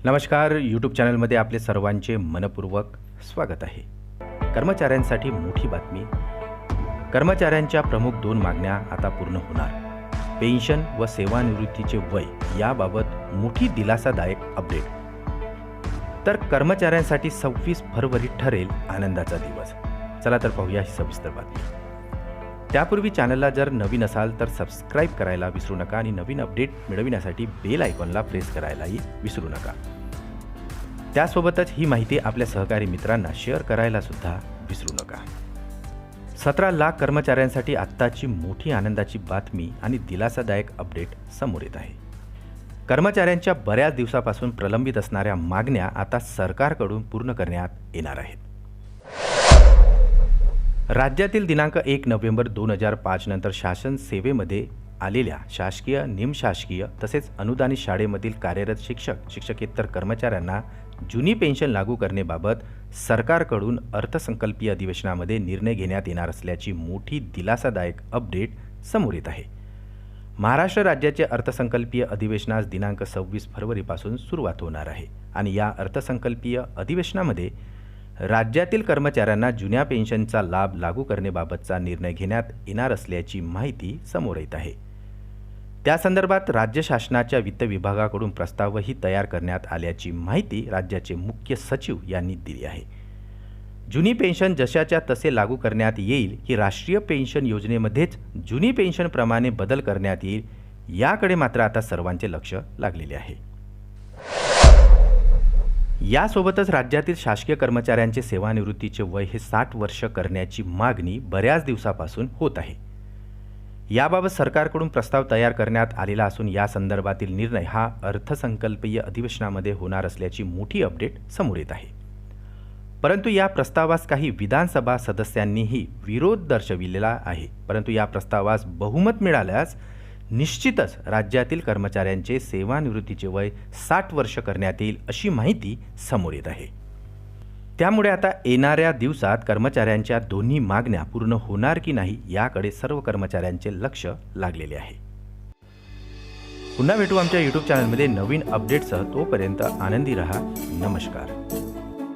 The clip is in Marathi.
नमस्कार. यूट्यूब चॅनलमध्ये आपले सर्वांचे मनपूर्वक स्वागत आहे. कर्मचाऱ्यांसाठी मोठी बातमी. कर्मचाऱ्यांच्या प्रमुख 2 मागण्या आता पूर्ण होणार. पेन्शन व सेवानिवृत्तीचे वय याबाबत मोठी दिलासादायक अपडेट. तर कर्मचाऱ्यांसाठी 26 फरवरी ठरेल आनंदाचा दिवस. चला तर पाहूया ही सविस्तर बातमी. त्यापूर्वी चॅनलला जर नवीन असाल तर सबस्क्राईब करायला विसरू नका आणि नवीन अपडेट मिळविण्यासाठी बेल आयकॉनला प्रेस करायलाही विसरू नका. त्यासोबतच ही माहिती आपल्या सहकारी मित्रांना शेअर करायला सुद्धा विसरू नका. 17 लाख कर्मचाऱ्यांसाठी आत्ताची मोठी आनंदाची बातमी आणि दिलासादायक अपडेट समोर येत आहे. कर्मचाऱ्यांच्या बऱ्याच दिवसापासून प्रलंबित असणाऱ्या मागण्या आता सरकारकडून पूर्ण करण्यात येणार आहेत. राज्यातील दिनांक 1 नोव्हेंबर 2005 नंतर शासन सेवेमध्ये आलेल्या शासकीय, निमशासकीय तसेच अनुदानित शाळेमधील कार्यरत शिक्षक, शिक्षकेतर कर्मचाऱ्यांना जुनी पेन्शन लागू करण्याबाबत सरकारकडून अर्थसंकल्पीय अधिवेशनामध्ये निर्णय घेण्यात येणार असल्याची मोठी दिलासादायक अपडेट समोर येत आहे. महाराष्ट्र राज्याचे अर्थसंकल्पीय अधिवेशनास दिनांक 26 फरवरीपासून सुरुवात होणार आहे आणि या अर्थसंकल्पीय अधिवेशनामध्ये राज्यातील कर्मचाऱ्यांना जुन्या पेन्शनचा लाभ लागू करण्याबाबतचा निर्णय घेण्यात येणार असल्याची माहिती समोर येत आहे. त्या संदर्भात राज्य शासनाच्या वित्त विभागाकडून प्रस्तावही तयार करण्यात आल्याची माहिती राज्याचे मुख्य सचिव यांनी दिली आहे. जुनी पेन्शन जशाच्या तसे लागू करण्यात येईल की राष्ट्रीय पेन्शन योजनेमध्येच जुनी पेन्शनप्रमाणे बदल करण्यात येईल याकडे मात्र आता सर्वांचे लक्ष लागलेले आहे. यासोबतच राज्यातील शासकीय कर्मचाऱ्यांचे सेवानिवृत्तीचे वय हे 60 वर्ष करण्याची मागणी बऱ्याच दिवसापासून होत आहे. याबाबत सरकारकडून प्रस्ताव तयार करण्यात आलेला असून या संदर्भातील निर्णय हा अर्थसंकल्पीय अधिवेशनामध्ये होणार असल्याची मोठी अपडेट समोर येत आहे. परंतु या प्रस्तावास काही विधानसभा सदस्यांनीही विरोध दर्शविलेला आहे. परंतु या प्रस्तावास बहुमत मिळाल्यास निश्चितच राज्यातील कर्मचाऱ्यांचे सेवानिवृत्तीचे वय 60 वर्ष करण्यात येईल अशी माहिती समोर येत आहे. त्यामुळे आता येणाऱ्या दिवसात कर्मचाऱ्यांच्या दोन्ही मागण्या पूर्ण होणार की नाही याकडे सर्व कर्मचाऱ्यांचे लक्ष लागलेले आहे. पुन्हा भेटू आमच्या यूट्यूब चॅनलमध्ये नवीन अपडेट्ससह. तोपर्यंत आनंदी रहा. नमस्कार.